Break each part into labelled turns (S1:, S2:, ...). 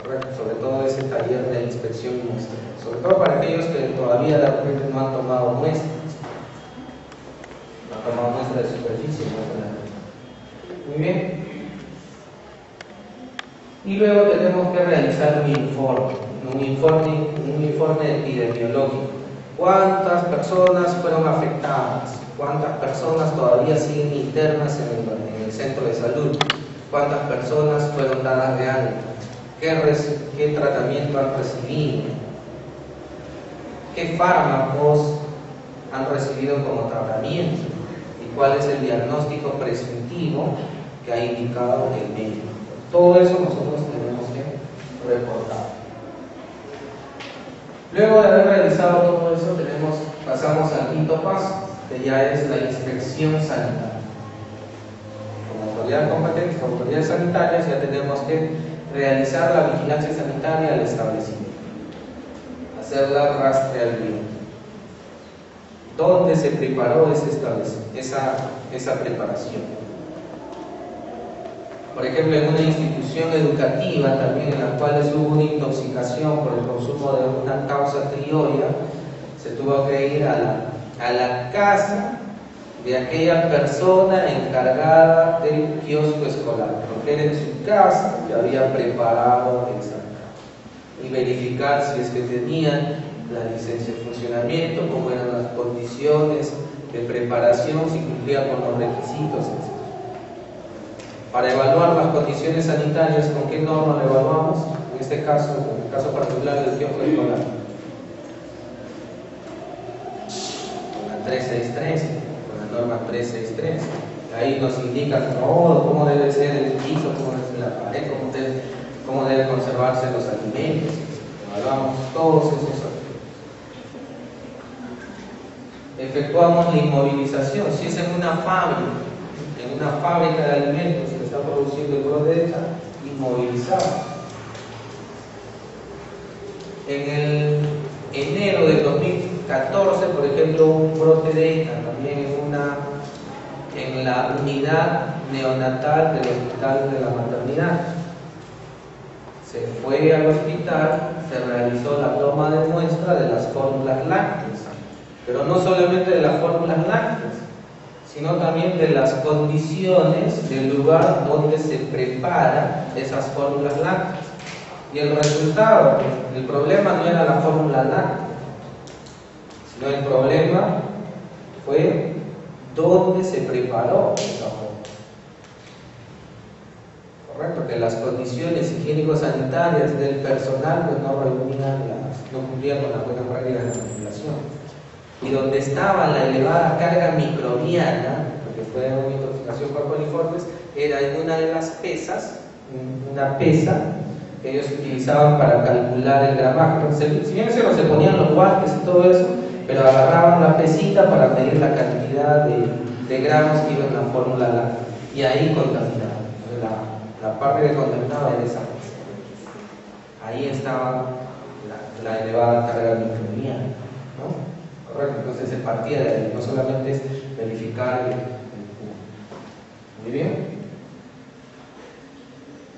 S1: Correcto, sobre todo ese taller de inspección y muestreo, sobre todo para aquellos que todavía de repente no han tomado muestras, de superficie, muy bien. Y luego tenemos que realizar un informe epidemiológico. ¿Cuántas personas fueron afectadas? ¿Cuántas personas todavía siguen internas en el centro de salud? ¿Cuántas personas fueron dadas de alta? ¿Qué tratamiento han recibido? ¿Qué fármacos han recibido como tratamiento? ¿Y cuál es el diagnóstico presuntivo que ha indicado el médico? Todo eso nosotros tenemos que reportar. Nuevo de haber realizado todo eso, pasamos al quinto paso, que ya es la inspección sanitaria. Como autoridad competente, como autoridades sanitarias, ya tenemos que realizar la vigilancia sanitaria del establecimiento, hacer la rastreabilidad. ¿Dónde se preparó esa preparación? Por ejemplo, en una institución educativa también en la cual hubo una intoxicación por el consumo de una causa criolla, se tuvo que ir a la casa de aquella persona encargada del kiosco escolar, porque era en su casa que había preparado esa carne, y verificar si es que tenían la licencia de funcionamiento, cómo eran las condiciones de preparación, si cumplía con los requisitos, etc. Para evaluar las condiciones sanitarias, ¿con qué norma lo evaluamos? En este caso, en el caso particular del kiosco escolar, con la 363, con la norma 363. Ahí nos indica todo, cómo debe ser el piso, cómo debe ser la pared, cómo deben conservarse los alimentos. Evaluamos todos esos aspectos. Efectuamos la inmovilización. Si es en una fábrica de alimentos que está produciendo el brote de ETA, inmovilizamos. En el enero del 2014, por ejemplo, un brote de ETA también en la unidad neonatal del Hospital de la Maternidad. Se fue al hospital, se realizó la toma de muestra de las fórmulas lácteas, pero no solamente de las fórmulas lácteas, sino también de las condiciones del lugar donde se preparan esas fórmulas lácteas. Y el resultado, el problema no era la fórmula láctea, sino el problema fue dónde se preparó esa fórmula. Correcto, que las condiciones higiénico-sanitarias del personal pues, no cumplían con las buenas prácticas de manipulación. Y donde estaba la elevada carga microbiana, porque fue una intoxicación por coliformes, era en una de las pesas, una pesa que ellos utilizaban para calcular el gramaje. Si bien se ponían los guantes y todo eso, pero agarraban la pesita para medir la cantidad de gramos que iba en la fórmula láctea, y ahí contaminaban. La parte que contaminaba era esa pesa. Ahí estaba la elevada carga microbiana, ¿no? Correcto, entonces se partía de ahí, no solamente es verificar el punto. Muy bien.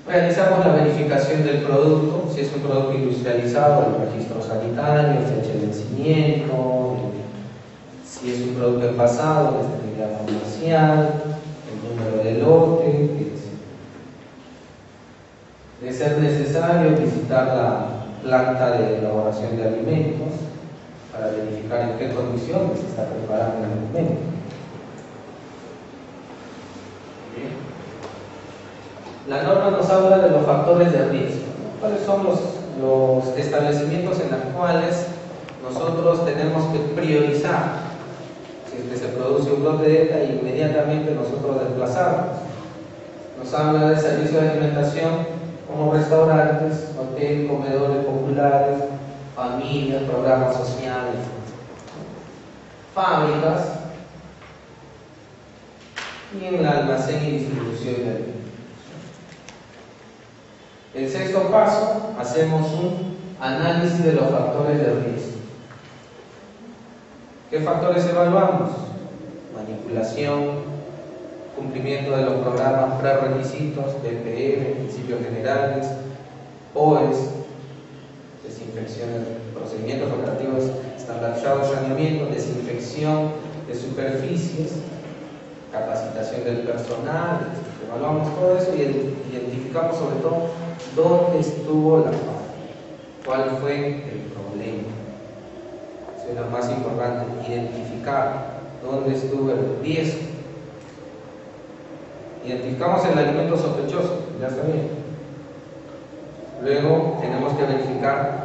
S1: Realizamos la verificación del producto, si es un producto industrializado, el registro sanitario, fecha de vencimiento, si es un producto envasado, la unidad comercial, el número de lote, etc. De ser necesario, visitar la planta de elaboración de alimentos para verificar en qué condiciones se está preparando el alimento. Bien. La norma nos habla de los factores de riesgo. ¿Cuáles son los establecimientos en los cuales nosotros tenemos que priorizar? Si es que se produce un brote de ETA, inmediatamente nosotros desplazarnos. Nos habla de servicios de alimentación como restaurantes, hoteles, comedores populares, familias, programas sociales, fábricas y en el almacén y distribución de alimentos. El sexto paso, hacemos un análisis de los factores de riesgo. ¿Qué factores evaluamos? Manipulación, cumplimiento de los programas prerequisitos, BPM, principios generales, POES, desinfecciones, procedimientos operativos estandarizados de saneamiento, desinfección de superficies, capacitación del personal. Evaluamos todo eso y identificamos sobre todo dónde estuvo la falla, cuál fue el problema. Eso es lo más importante, identificar dónde estuvo el riesgo. Identificamos el alimento sospechoso, ya está bien. Luego tenemos que verificar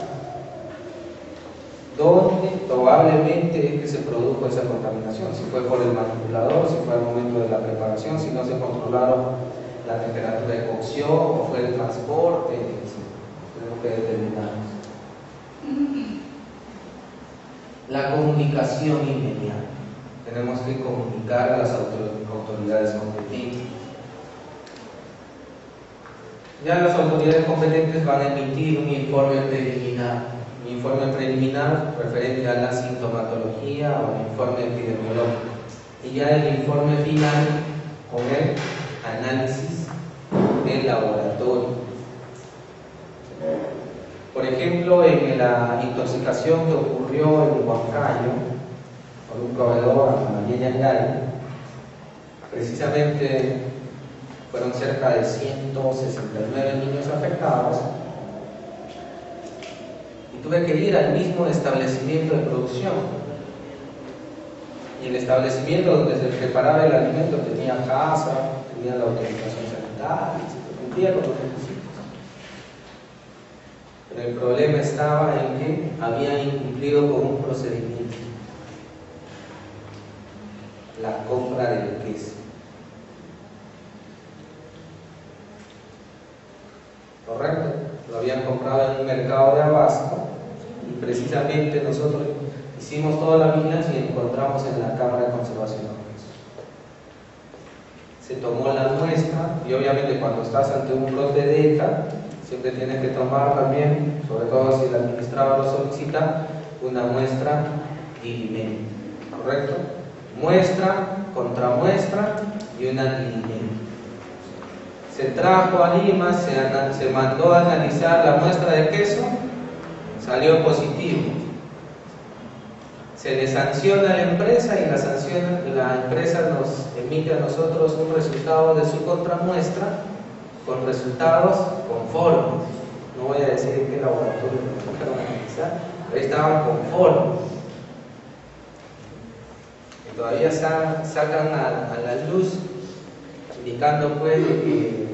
S1: dónde probablemente es que se produjo esa contaminación, si fue por el manipulador, si fue al momento de la preparación, si no se controlaron la temperatura de cocción o fue el transporte, tenemos que determinar. La comunicación inmediata. Tenemos que comunicar a las autoridades competentes. Ya las autoridades competentes van a emitir un informe preliminar referente a la sintomatología o el informe epidemiológico, y ya el informe final con el análisis del laboratorio. Por ejemplo, en la intoxicación que ocurrió en Huancayo por un proveedor a Yayangay, precisamente fueron cerca de 169 niños afectados, y tuve que ir al mismo establecimiento de producción, y el establecimiento donde se preparaba el alimento tenía casa, tenía la autorización sanitaria, se cumplía con los requisitos. Pero el problema estaba en que habían incumplido con un procedimiento: la compra del queso. ¿Correcto? Lo habían comprado en un mercado de abasto, y precisamente nosotros hicimos toda la vigilancia y encontramos en la Cámara de Conservación de Quesos. Se tomó la muestra, y obviamente cuando estás ante un brote de ETA, siempre tienes que tomar también, sobre todo si el administrador lo solicita, una muestra dilimente. ¿Correcto? Muestra, contramuestra y una dilimente. Se trajo a Lima, se mandó a analizar la muestra de queso, salió positivo. Se le sanciona a la empresa, y la empresa nos emite a nosotros un resultado de su contramuestra con resultados conformes. No voy a decir en qué laboratorio lo fueron a analizar, pero ahí estaban conformes. Y todavía sacan a la luz, indicando pues de que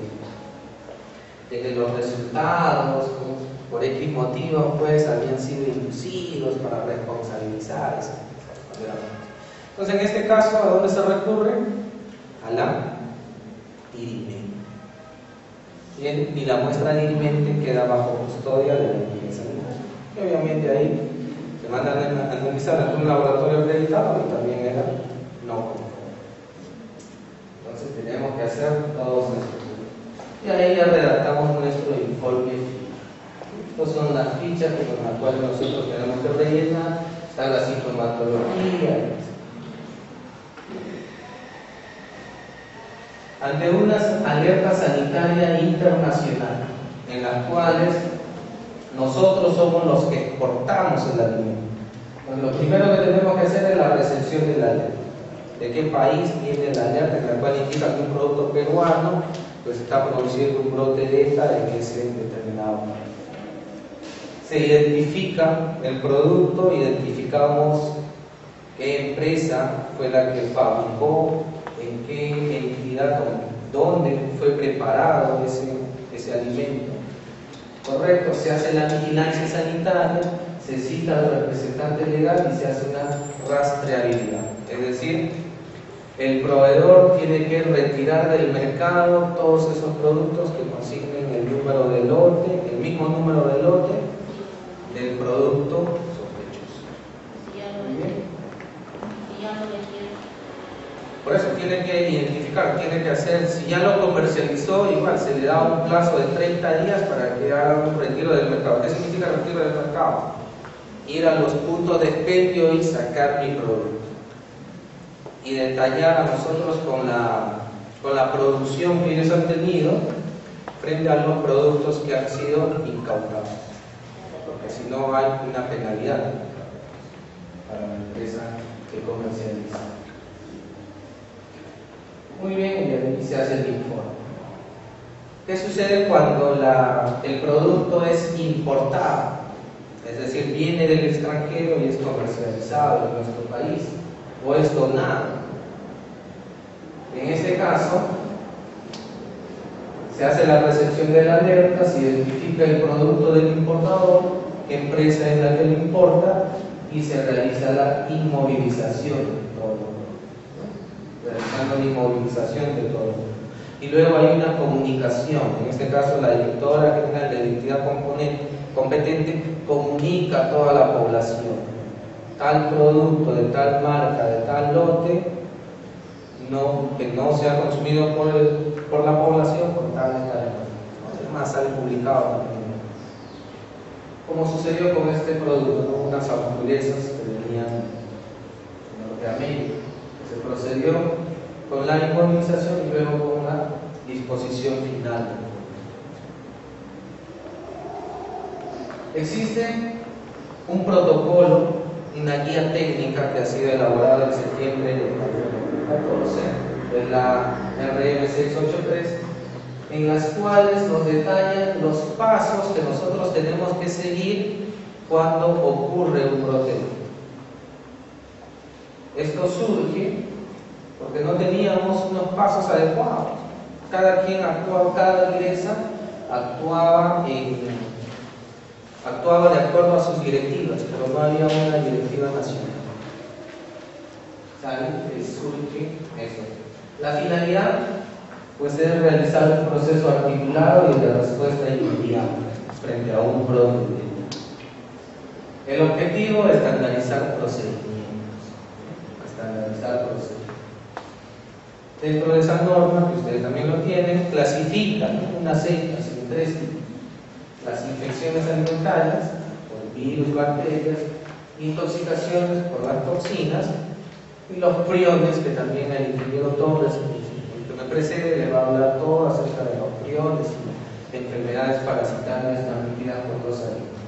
S1: los resultados por X motivos pues habían sido inducidos para responsabilizar. Entonces, en este caso, ¿a dónde se recurre? A la dirimente. Y la muestra dirimente queda bajo custodia de la empresa. Y obviamente ahí se mandan a analizar en un laboratorio acreditado, y también era no conforme. Entonces tenemos que hacer todos estos. Y ahí ya redactamos nuestro informe. Estas son las fichas con las cuales nosotros tenemos que rellenar. Está la sintomatología. Ante unas alertas sanitarias internacionales, en las cuales nosotros somos los que exportamos el alimento. Entonces, lo primero que tenemos que hacer es la recepción de la alerta. ¿De qué país viene la alerta? En la cual indica que un producto peruano pues está produciendo un brote de ETA en ese determinado país. Se identifica el producto, identificamos qué empresa fue la que fabricó, en qué entidad, dónde fue preparado ese alimento. Correcto, se hace la vigilancia sanitaria, se cita al representante legal y se hace una rastreabilidad. Es decir, el proveedor tiene que retirar del mercado todos esos productos que consignen el número de lote, el mismo número de lote del producto sospechoso. Por eso tiene que identificar, tiene que hacer, si ya lo comercializó, igual se le da un plazo de 30 días para que haga un retiro del mercado. ¿Qué significa retiro del mercado? Ir a los puntos de expendio y sacar mi producto. Y detallar a nosotros con la con la producción que ellos han tenido frente a los productos que han sido incautados, porque si no hay una penalidad para la empresa que comercializa. Muy bien, y aquí se hace el informe. ¿Qué sucede cuando el producto es importado? Es decir, viene del extranjero y es comercializado en nuestro país, o es donado. En este caso, se hace la recepción de la alerta, se identifica el producto del importador, qué empresa es la que lo importa, y se realiza la inmovilización de todo, realizando la inmovilización de todo. Y luego hay una comunicación, en este caso la Directora General de Identidad Competente comunica a toda la población: tal producto de tal marca, de tal lote, que no sea consumido por la población con tal de tal. Además sale publicado también, como sucedió con este producto, ¿no? Unas hamburguesas que venían de Norteamérica, que se procedió con la inmovilización y luego con la disposición final. Existe un protocolo, una guía técnica que ha sido elaborada en septiembre de 2014 de la RM 683, en las cuales nos detallan los pasos que nosotros tenemos que seguir cuando ocurre un brote. Esto surge porque no teníamos unos pasos adecuados. Cada quien actuaba, cada dirección actuaba de acuerdo a sus directivas, pero no había una directiva nacional. ¿Saben? Surge eso. La finalidad, pues, es realizar un proceso articulado y de respuesta inmediata frente a un brote. El objetivo es estandarizar procedimientos. Dentro de esa norma, que ustedes también lo tienen, clasifican unas sectas en 3 tipos: las infecciones alimentarias por virus, bacterias, intoxicaciones por las toxinas, y los priones, que también el ingeniero Torres, el que me precede, le va a hablar todo acerca de los priones y enfermedades parasitarias transmitidas por los alimentos.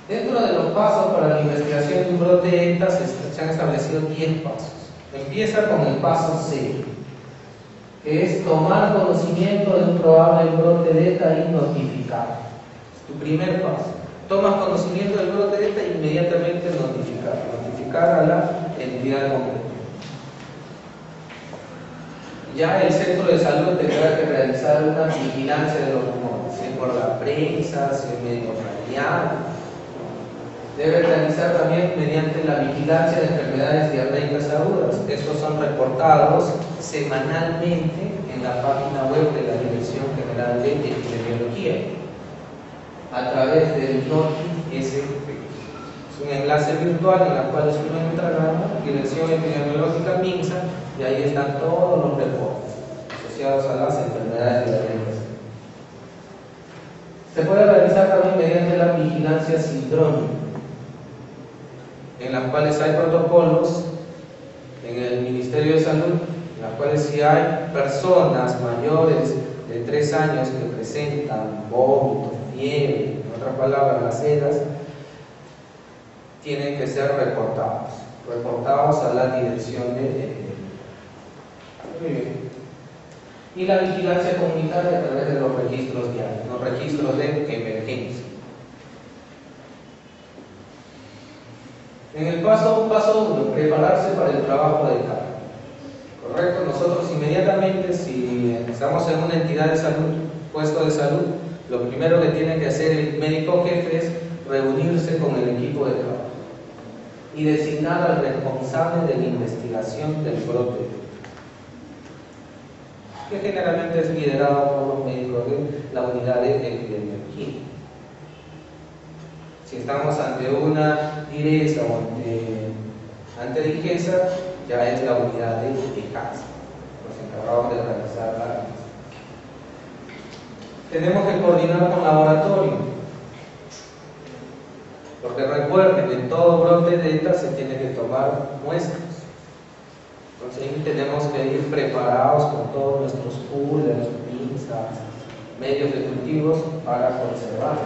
S1: Dentro de los pasos para la investigación de un brote de ETA se han establecido 10 pasos. Empieza con el paso 0, que es tomar conocimiento de un probable brote de ETA y notificar. Tu primer paso. Tomas conocimiento del brote de ETA e inmediatamente notificar a la entidad competente. Ya el centro de salud tendrá que realizar una vigilancia de los rumores, si es por la prensa, si es medio radial. Debe realizar también mediante la vigilancia de enfermedades diarreicas agudas. Estos son reportados semanalmente en la página web de la Dirección General de Epidemiología a través del NOTI-SP. Es un enlace virtual en el cual uno entra a la Dirección Epidemiológica MINSA y ahí están todos los reportes asociados a las enfermedades diarreicas. Se puede realizar también mediante la vigilancia sindrómica, en las cuales hay protocolos en el Ministerio de Salud, en las cuales si hay personas mayores de 3 años que presentan vómitos, fiebre, en otras palabras, las sedas, tienen que ser reportados a la dirección de epidemiología. Y la vigilancia comunitaria a través de los registros diarios, los registros de emergencia. En el paso 1, prepararse para el trabajo de carga. Correcto, nosotros inmediatamente, si estamos en una entidad de salud, puesto de salud, lo primero que tiene que hacer el médico jefe es reunirse con el equipo de trabajo y designar al responsable de la investigación del brote, que generalmente es liderado por los médicos de la unidad de epidemiología. Si estamos ante una direza o ante DIGESA, ya es la unidad de ECAS, los encargados de realizar la análise. Tenemos que coordinar con laboratorio, porque recuerden que en todo brote de ETA se tiene que tomar muestras. Entonces ahí tenemos que ir preparados con todos nuestros coolers, pinzas, medios de cultivos para conservar.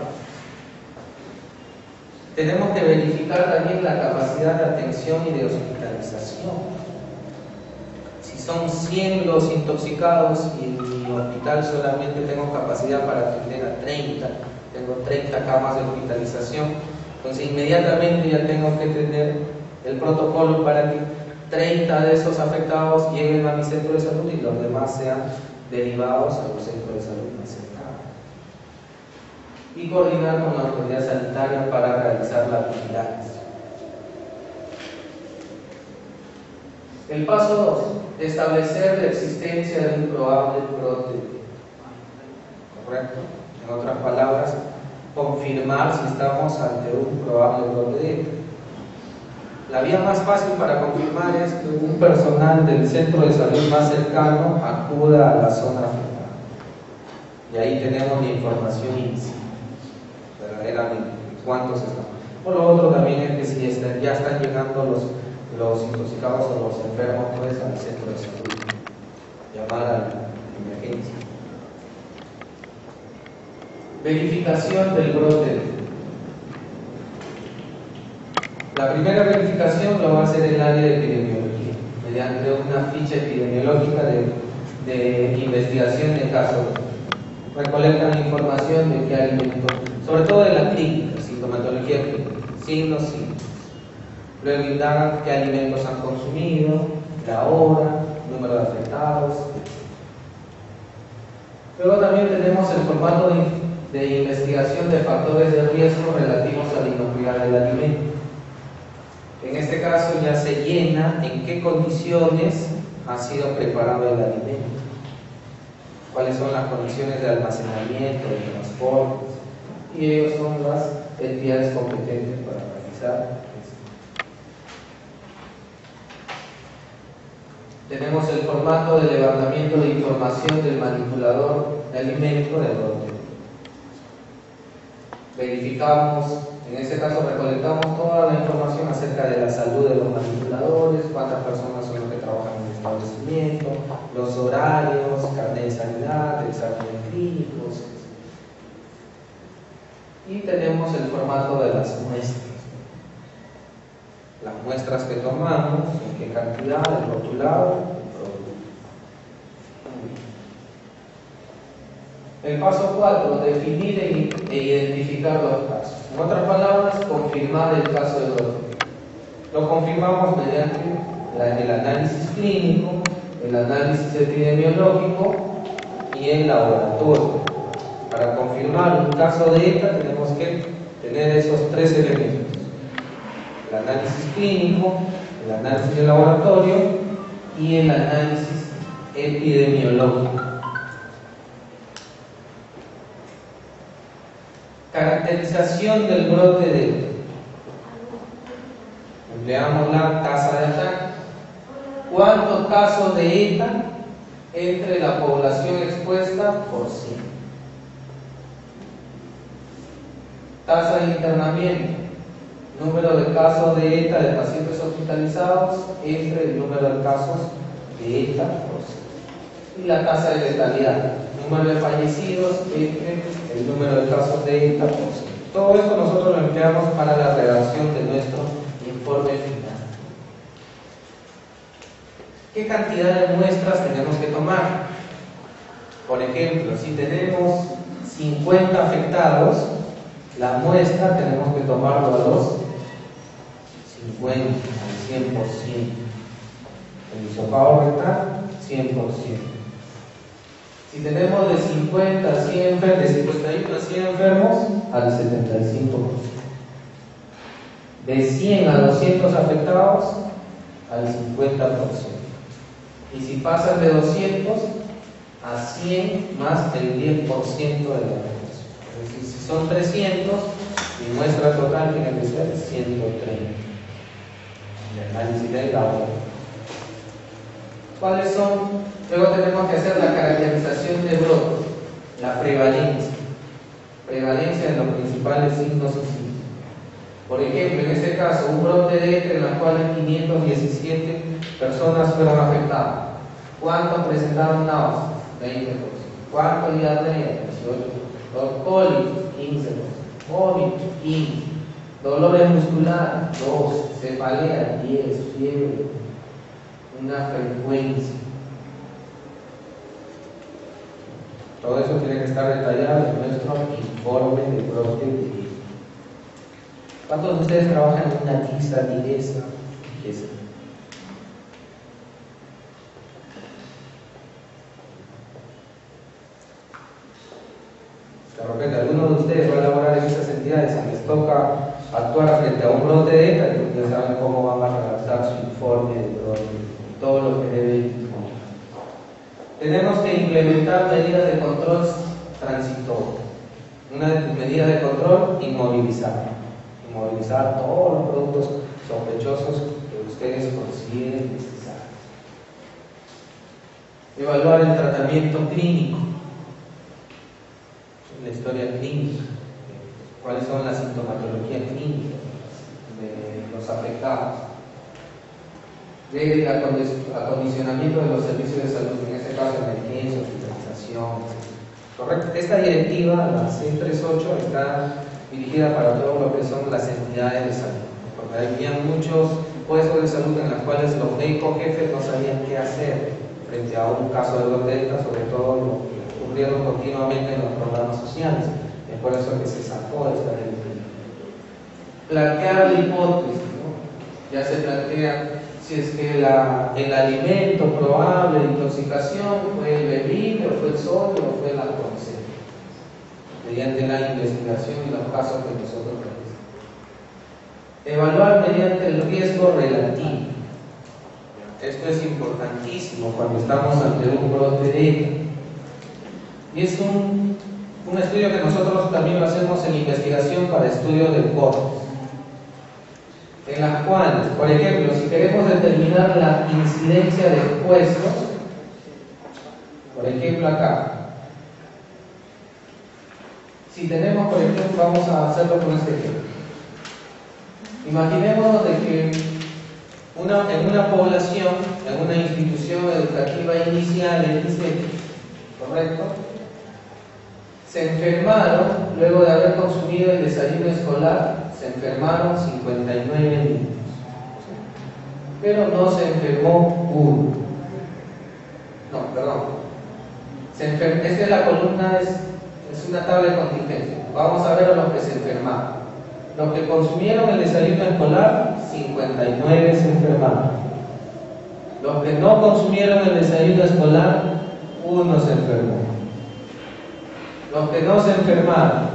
S1: Tenemos que verificar también la capacidad de atención y de hospitalización. Si son 100 los intoxicados y en mi hospital solamente tengo capacidad para atender a 30, tengo 30 camas de hospitalización, entonces inmediatamente ya tengo que tener el protocolo para que 30 de esos afectados lleguen a mi centro de salud y los demás sean derivados a los centros de salud más cercanos. Y coordinar con la autoridad sanitaria para realizar la vigilancia. El paso 2, establecer la existencia de un probable brote. ¿Correcto? En otras palabras, confirmar si estamos ante un probable brote de ETA. La vía más fácil para confirmar es que un personal del centro de salud más cercano acuda a la zona afectada. Y ahí tenemos la información inicial, verdaderamente, cuántos están. Por lo otro también es que si ya están llegando los intoxicados o los enfermos, pues al centro de salud, llamar a la emergencia. Verificación del brote. La primera verificación lo va a hacer el área de epidemiología, mediante una ficha epidemiológica de investigación de casos. Recolectan información de qué alimentos, sobre todo de la clínica, sintomatología clínica, signos. Luego indagan qué alimentos han consumido, la hora, número de afectados. Luego también tenemos el formato de investigación de factores de riesgo relativos a la inocuidad del alimento. En este caso ya se llena en qué condiciones ha sido preparado el alimento, cuáles son las condiciones de almacenamiento, de transporte, y ellos son las entidades competentes para realizar esto. Tenemos el formato de levantamiento de información del manipulador de alimento del brote. Verificamos, en este caso recolectamos toda la información acerca de la salud de los manipuladores, cuántas personas son los que trabajan en el establecimiento, los horarios, carnet de sanidad, exámenes clínicos. Y tenemos el formato de las muestras. Las muestras que tomamos, en qué cantidad, el rotulado, el producto. El paso 4, definir e identificar los casos. En otras palabras, confirmar el caso de brote. Lo confirmamos mediante el análisis clínico, el análisis epidemiológico y el laboratorio. Para confirmar un caso de ETA tenemos que tener esos tres elementos: el análisis clínico, el análisis de laboratorio y el análisis epidemiológico. Caracterización del brote de ETA. Empleamos la tasa de ataque. ¿Cuántos casos de ETA entre la población expuesta por 100? Tasa de internamiento. Número de casos de ETA de pacientes hospitalizados entre el número de casos de ETA por 100. Y la tasa de letalidad. Número de fallecidos entre el número de casos de ETA por 100. Todo esto nosotros lo empleamos para la redacción de nuestro informe final. ¿Qué cantidad de muestras tenemos que tomar? Por ejemplo, si tenemos 50 afectados, la muestra tenemos que tomarlo a los 50, al 100%. El hisopado rectal, 100%. Si tenemos de 50 a 100 enfermos, de 51 a 100 enfermos, al 75%. De 100 a 200 afectados, al 50%. Y si pasan de 200 a 100, más del 10% de la población. Es decir, si son 300, mi muestra total tiene que ser 130. El análisis del laboratorio. ¿Cuáles son? Luego tenemos que hacer la caracterización de brote, la prevalencia. Prevalencia de los principales signos y síntomas. Por ejemplo, en este caso, un brote de ETA en el cual 517 personas fueron afectadas. ¿Cuántos presentaron náuseas? 20%. ¿Cuántos diarrea? 18%. Los cólicos, 15%. Vómitos, 15%. Dolores musculares, 12%. Cefalea, 10%. Fiebre, una frecuencia. Todo eso tiene que estar detallado en nuestro informe de brote de ETA. ¿Cuántos de ustedes trabajan en una lista directa? De repente alguno de ustedes va a elaborar en esas entidades y les toca actuar frente a un brote de ETA, entonces ya saben cómo van a redactar su informe de brote y todo lo que debe incluir. Tenemos que implementar medidas de control transitorio. Una de tus medidas de control, inmovilizar todos los productos sospechosos que ustedes consideren necesarios. Evaluar el tratamiento clínico, la historia clínica, cuáles son las sintomatologías clínicas de los afectados, el acondicionamiento de los servicios de salud, en este caso emergencia, hospitalización, ¿correcto? Esta directiva, la C38, está dirigida para todo lo que son las entidades de salud, porque había muchos puestos de salud en los cuales los médicos jefes no sabían qué hacer frente a un caso de brote de ETA, sobre todo lo que ocurrieron continuamente en los programas sociales. Es por eso que se sacó esta directiva. Plantear la hipótesis, ¿no? Ya se plantea si es que el alimento probable de intoxicación fue el bebible, o fue el sodio, o fue el alcohol, mediante la investigación y los casos que nosotros realizamos. Evaluar mediante el riesgo relativo. Esto es importantísimo cuando estamos ante un brote de ETA. Y es un estudio que nosotros también lo hacemos en investigación para estudio de cortes, en las cuales, por ejemplo, si queremos determinar la incidencia de puestos, por ejemplo acá, si tenemos, por ejemplo, vamos a hacerlo con este ejemplo. Imaginemos de que en una población, en una institución educativa inicial, ¿correcto? Se enfermaron, luego de haber consumido el desayuno escolar, se enfermaron 59 niños. Pero no se enfermó uno. No, perdón. Esta es la columna, es una tabla de contingencia. Vamos a ver a los que se enfermaron. Los que consumieron el desayuno escolar, 59 se enfermaron. Los que no consumieron el desayuno escolar, uno se enfermó. Los que no se enfermaron,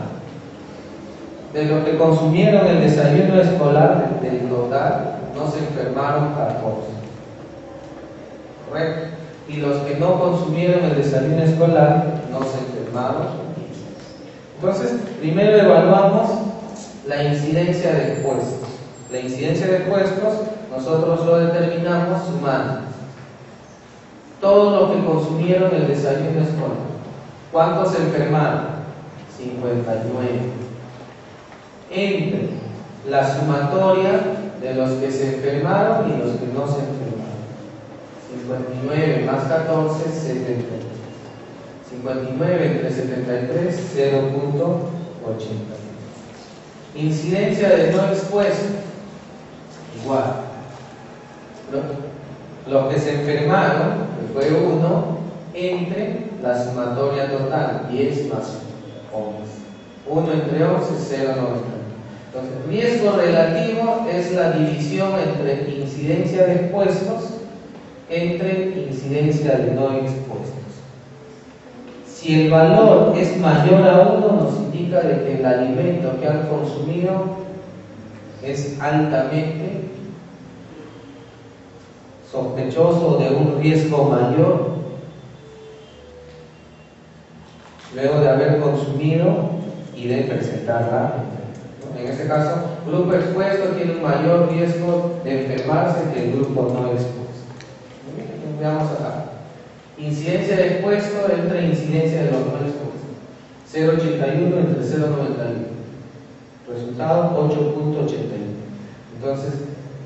S1: de los que consumieron el desayuno escolar del total, no se enfermaron 14. ¿Correcto? Y los que no consumieron el desayuno escolar, no se enfermaron 15. Entonces, primero evaluamos la incidencia de puestos. La incidencia de puestos nosotros lo determinamos sumando todos los que consumieron el desayuno escolar. ¿Cuántos se enfermaron? 59. Entre la sumatoria de los que se enfermaron y los que no se enfermaron. 59 más 14, 73. 59 entre 73, 0.80. Incidencia de no expuesto, igual. Los que se enfermaron, que fue 1, entre la sumatoria total, 10 más 11. 1 entre 11, 0,90. Entonces, riesgo relativo es la división entre incidencia de expuestos entre incidencia de no expuestos. Si el valor es mayor a 1, nos indica de que el alimento que han consumido es altamente sospechoso de un riesgo mayor luego de haber consumido y de presentar la enfermedad. En este caso, grupo expuesto tiene un mayor riesgo de enfermarse que el grupo no expuesto. Veamos acá. Incidencia de expuesto entre incidencia de los no expuestos. 0,81 entre 0,91. Resultado 8.81. Entonces,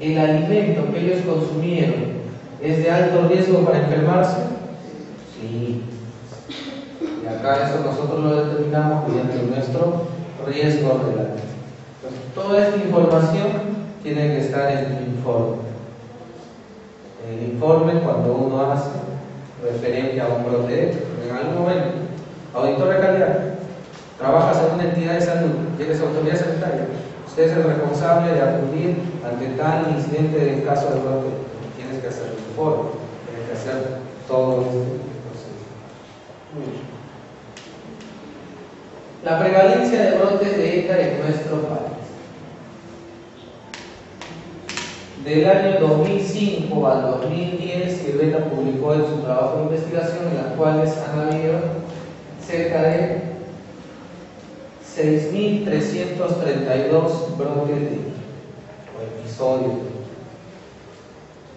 S1: ¿el alimento que ellos consumieron es de alto riesgo para enfermarse? Sí. Y acá eso nosotros lo determinamos mediante nuestro riesgo relativo. Entonces, toda esta información tiene que estar en el informe. En el informe, cuando uno hace referente a un brote, en algún momento, auditor de calidad, trabajas en una entidad de salud, tienes autoridad sanitaria, usted es el responsable de acudir ante tal incidente del caso de brote. Tienes que hacer el informe, tienes que hacer todo este proceso. Muy bien. La prevalencia de brotes de ECA en nuestro país. Del año 2005 al 2010, IRBETA publicó en su trabajo de investigación, en las cuales han habido cerca de 6.332 brotes de ECA, o episodios.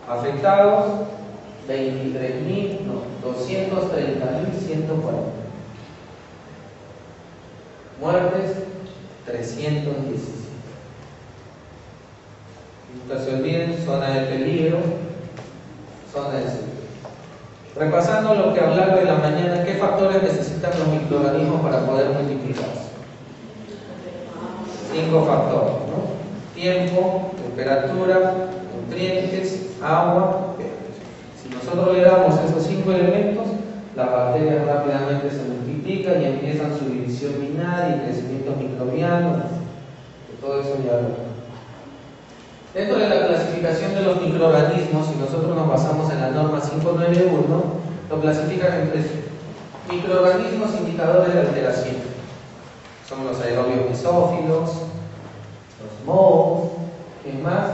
S1: Afectados, 230.140. Muertes, 317. Nunca se olviden, zona de peligro, zona de seguridad. Repasando lo que hablaba de la mañana, ¿qué factores necesitan los microorganismos para poder multiplicarse? 5 factores, ¿no? Tiempo, temperatura, nutrientes, agua. Si nosotros le damos esos 5 elementos, las bacterias rápidamente se multiplican y empiezan su división binaria y crecimiento microbiano. Todo eso ya lo... Dentro de la clasificación de los microorganismos, si nosotros nos basamos en la norma 591, lo clasifican en 3 microorganismos indicadores de alteración. Son los aerobios mesófilos, los mohos, ¿qué más?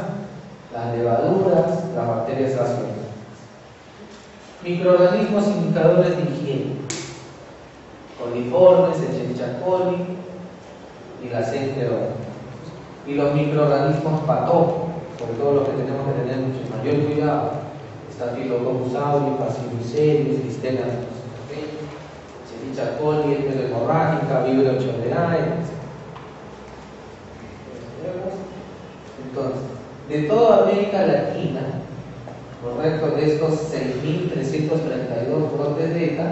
S1: Las levaduras, las bacterias ácidas. Microorganismos indicadores de higiene: coliformes, Escherichia coli y la Enterococcus. Y los microorganismos patógenos, sobre todo los que tenemos que tener mucho mayor cuidado: Staphylococcus aureus, Bacillus cereus, Listeria monocytogenes, Escherichia coli, hemorrágica, Vibrio cholerae. Entonces, de toda América Latina, correcto, de estos 6.332 brotes de ECA,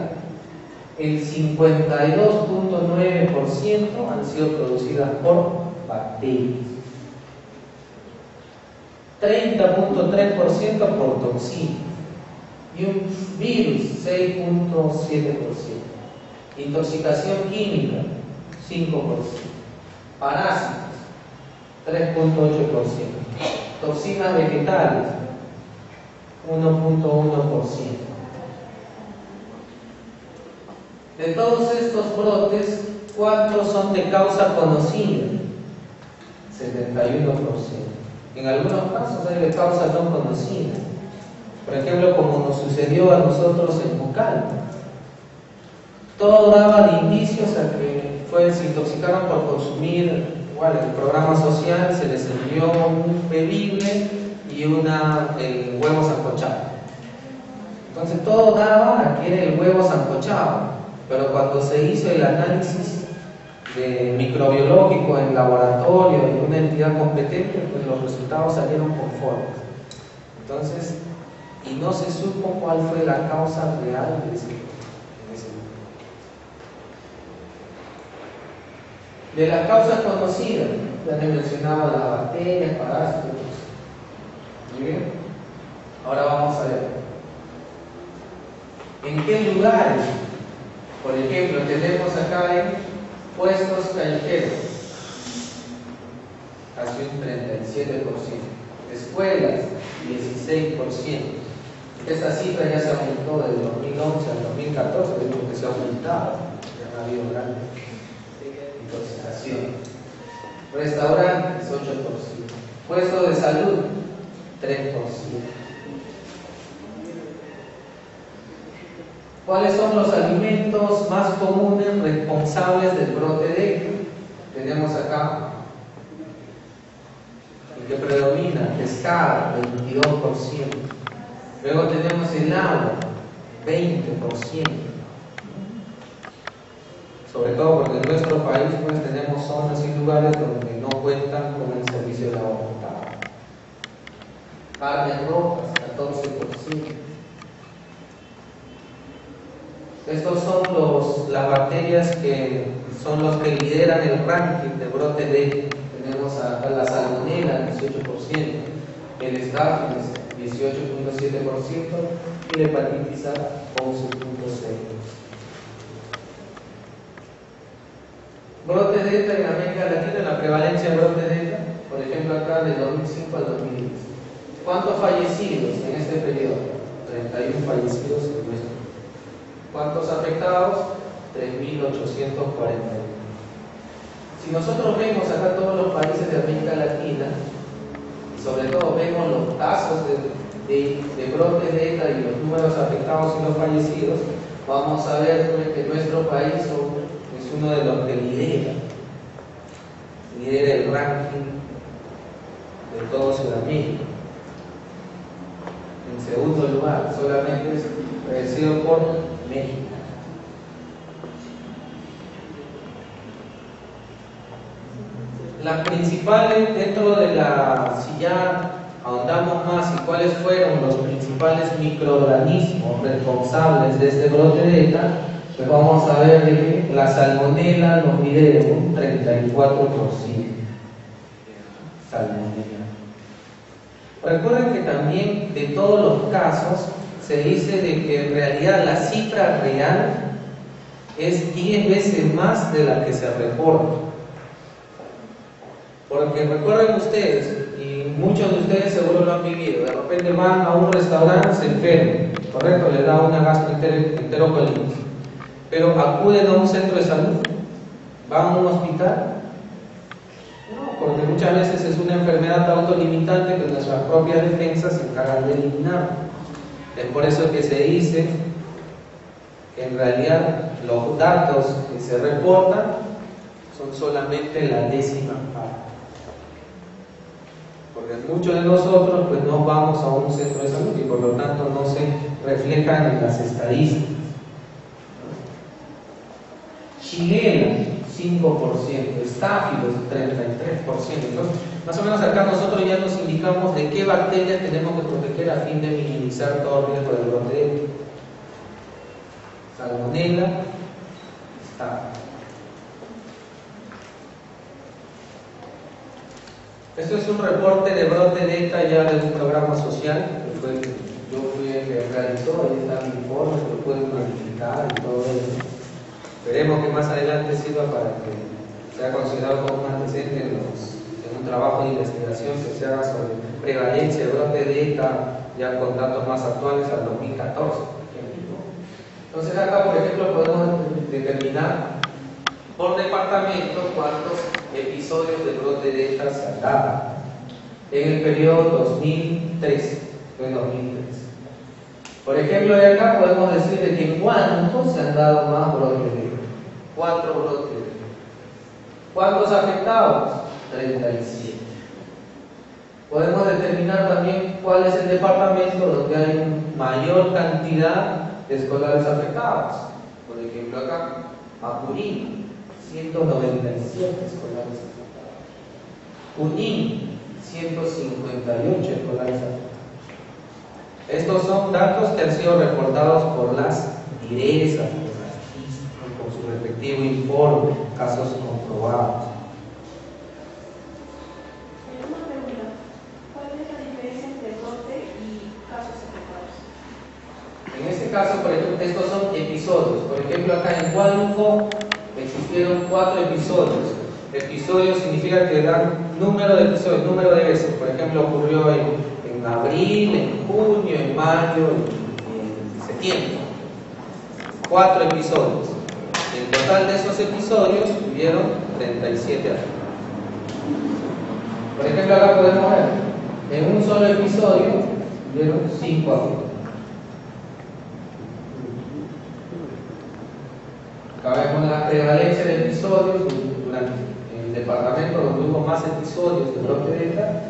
S1: el 52.9% han sido producidas por bacterias, 30.3% por toxinas y un virus, 6.7%. Intoxicación química, 5%. Parásitos, 3.8%. Toxinas vegetales, 1.1%. De todos estos brotes, ¿cuántos son de causa conocida? 71%. En algunos casos hay de causa no conocida. Por ejemplo, como nos sucedió a nosotros en Bucal. Todo daba de indicios a que se intoxicaron por consumir, igual en el programa social se les envió un bebible y el huevo sancochado. Entonces todo daba a que era el huevo sancochado, pero cuando se hizo el análisis microbiológico en laboratorio en una entidad competente, pues los resultados salieron conformes. Entonces, y no se supo cuál fue la causa real de ese. De las causas conocidas, ya les mencionaba las bacterias, parásitos. Muy bien. Ahora vamos a ver en qué lugares. Por ejemplo, tenemos acá en puestos callejeros, casi un 37%. Escuelas, 16%. Esta cifra ya se aumentó del 2011 al 2014, vemos que se ha aumentado, ya no ha habido grandes intoxicación. Restaurantes, 8%. Puestos de salud, 3%. ¿Cuáles son los alimentos más comunes responsables del brote de ECA? Tenemos acá el que predomina, pescado, 22%. Luego tenemos el agua, 20%. Sobre todo porque en nuestro país pues tenemos zonas y lugares donde no cuentan con el servicio de agua potable. Carnes rojas, 14%. Estos son las bacterias que son los que lideran el ranking de brote de. Tenemos a la salmonela, 18%, el Staphylococcus, 18.7%, y la hepatitis A, 11.6%. Brote de ETA en América Latina, la prevalencia de brote de ETA, por ejemplo acá del 2005 al 2010. ¿Cuántos fallecidos en este periodo? 31 fallecidos en nuestro. ¿Cuántos afectados? 3.841. Si nosotros vemos acá todos los países de América Latina, y sobre todo vemos los casos de brote de ETA y los números afectados y los fallecidos, vamos a ver pues, que nuestro país es uno de los que lidera el ranking de todo Sudamérica. En segundo lugar, solamente es precedido por México. Las principales dentro de si ya ahondamos más y cuáles fueron los principales microorganismos responsables de este brote de ETA, pues vamos a ver que la salmonela nos mide un 34%. Salmonela. Recuerden que también de todos los casos se dice de que en realidad la cifra real es 10 veces más de la que se reporta. Porque recuerden ustedes, y muchos de ustedes seguro lo han vivido, de repente van a un restaurante, se enferman, ¿correcto? Le da una gastroenterocolitis, pero acuden a un centro de salud, van a un hospital. No, porque muchas veces es una enfermedad autolimitante que nuestras propias defensas se encargan de eliminar. Es por eso que se dice que en realidad los datos que se reportan son solamente la décima parte. Porque muchos de nosotros pues no vamos a un centro de salud y por lo tanto no se reflejan en las estadísticas. Shigella, 5%, Staphylococcus, 33%. Entonces, más o menos acá nosotros ya nos indicamos de qué bacterias tenemos que proteger a fin de minimizar todo el riesgo del brote. Salmonella, Staphylococcus. Esto es un reporte de brote de ETA ya de un programa social, que yo fui el que realizó, ahí está mi informe, lo pueden verificar y todo eso. Esperemos que más adelante sirva para que sea considerado como un antecedente en un trabajo de investigación que se haga sobre prevalencia de brote de ETA, ya con datos más actuales al 2014. Entonces acá, por ejemplo, podemos determinar por departamento cuántos episodios de brote de ETA se han dado en el periodo 2003. Por ejemplo, de acá podemos decir de que en Huánuco se han dado más brotes de ETA. 4 brotes de ETA. ¿Cuántos afectados? 37. Podemos determinar también cuál es el departamento donde hay mayor cantidad de escolares afectados. Por ejemplo, acá, Apurímac, 197 escolares afectados. Junín, 158 escolares afectados. Estos son datos que han sido reportados por las directas, con su respectivo informe, casos comprobados.
S2: Una pregunta, ¿cuál es la diferencia entre brote y casos afectados?
S1: En este caso, por ejemplo, estos son episodios. Por ejemplo, acá en Huánuco existieron 4 episodios. Episodios significa que dan número de episodios, número de veces. Por ejemplo, ocurrió en abril, en junio, en mayo y en septiembre. 4 episodios. En total de esos episodios hubieron 37 afectados. Por ejemplo, acá podemos ver, en un solo episodio hubieron 5 afectados. Acá vemos la prevalencia de episodios durante el departamento donde hubo más episodios de brote de ETA.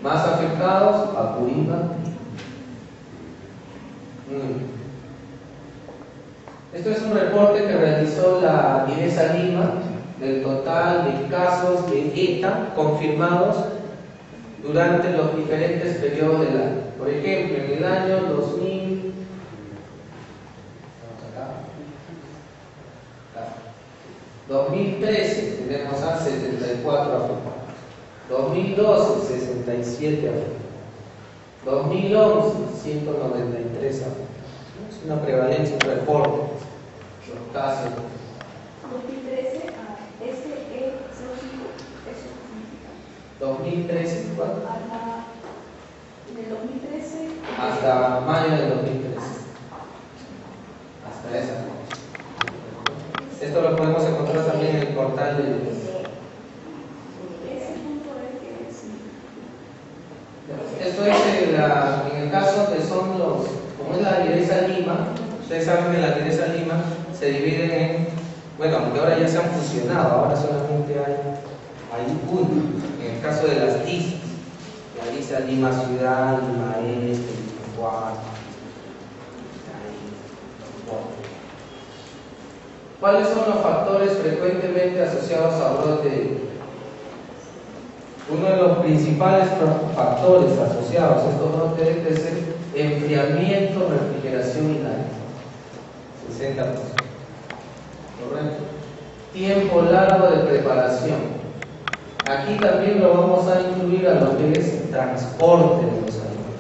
S1: Más afectados, Apurímac. Esto es un reporte que realizó la IDESA Lima del total de casos de ETA confirmados durante los diferentes periodos del año. Por ejemplo, en el año 2013 tenemos a 74 afectados, 2012 67 afectados, 2011 193 afectados. Es una prevalencia, un reporte, los casos.
S2: 2013 a SE05, eso significa.
S1: 2013, ¿cuánto?
S2: En el 2013
S1: Hasta mayo del 2013. Hasta esa fecha. Esto lo podemos encontrar también en el portal de
S2: ese punto es que sí.
S1: esto es en el caso que son los, como es la IDESA Lima, ustedes saben que la IDESA Lima se divide en, bueno, aunque ahora ya se han fusionado, ahora solamente hay uno. En el caso de las ISIS, la IDESA Lima Ciudad, Lima Este, Lima Cuarto. ¿Cuáles son los factores frecuentemente asociados a brote? Uno de los principales factores asociados a estos brotes es el enfriamiento, refrigeración y daño. 60%. Correcto. Tiempo largo de preparación. Aquí también lo vamos a incluir a lo que es transporte de los alimentos.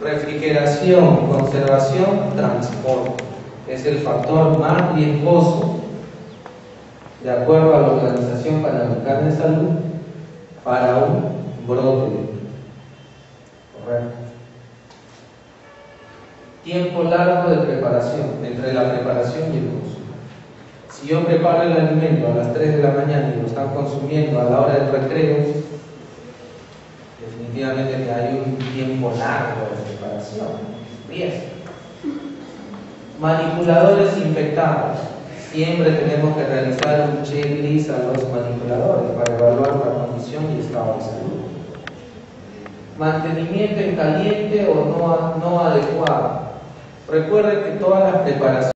S1: Refrigeración, conservación, transporte. Es el factor más riesgoso, de acuerdo a la Organización Panamericana de Salud, para un brote. Correcto. Tiempo largo de preparación, entre la preparación y el consumo. Si yo preparo el alimento a las 3 de la mañana y lo están consumiendo a la hora del recreo, definitivamente hay un tiempo largo de preparación. Riesgo. Manipuladores infectados. Siempre tenemos que realizar un checklist a los manipuladores para evaluar la condición y estado de salud. Mantenimiento en caliente o no adecuado. Recuerden que todas las preparaciones